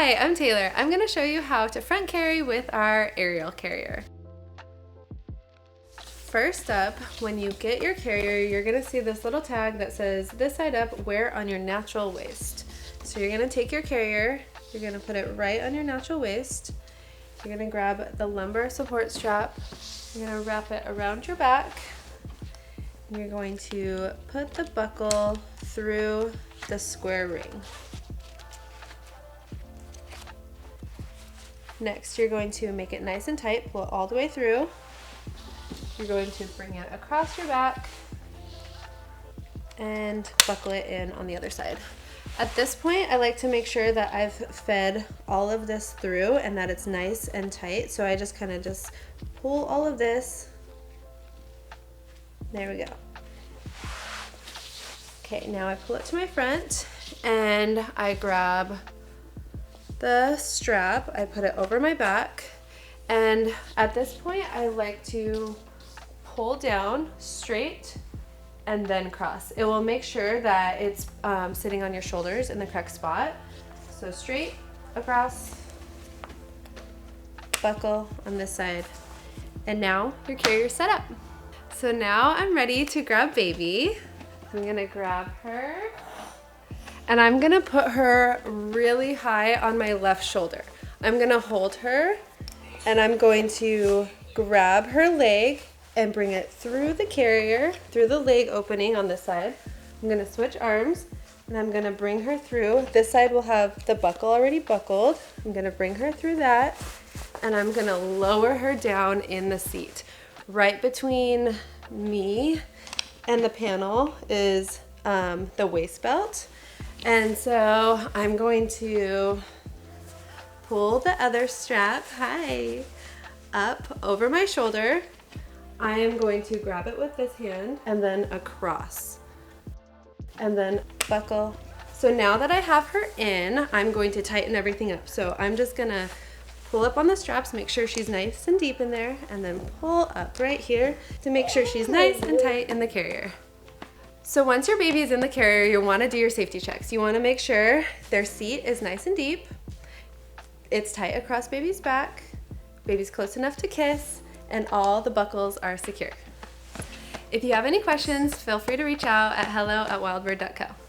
Hi, I'm Taylor. I'm going to show you how to front carry with our aerial carrier. First up, when you get your carrier, you're going to see this little tag that says this side up, wear on your natural waist. So you're going to take your carrier, you're going to put it right on your natural waist. You're going to grab the lumbar support strap, you're going to wrap it around your back, and you're going to put the buckle through the square ring. Next, you're going to make it nice and tight, pull it all the way through. You're going to bring it across your back and buckle it in on the other side. At this point, I like to make sure that I've fed all of this through and that it's nice and tight. So I just kind of just pull all of this. There we go. Okay, now I pull it to my front and I grab the strap, I put it over my back, and at this point I like to pull down straight and then cross. It will make sure that it's sitting on your shoulders in the correct spot. So straight across, buckle on this side, and now your carrier's set up. So now I'm ready to grab baby. I'm gonna grab her and I'm gonna put her really high on my left shoulder. I'm gonna hold her and I'm going to grab her leg and bring it through the carrier, through the leg opening on this side. I'm gonna switch arms and I'm gonna bring her through. This side will have the buckle already buckled. I'm gonna bring her through that and I'm gonna lower her down in the seat. Right between me and the panel is the waist belt. And so I'm going to pull the other strap, up over my shoulder. I am going to grab it with this hand and then across and then buckle. So now that I have her in, I'm going to tighten everything up. So I'm just gonna pull up on the straps, make sure she's nice and deep in there, and then pull up right here to make sure she's nice and tight in the carrier. So once your baby is in the carrier, you'll want to do your safety checks. You want to make sure their seat is nice and deep, it's tight across baby's back, baby's close enough to kiss, and all the buckles are secure. If you have any questions, feel free to reach out at hello@wildbird.co.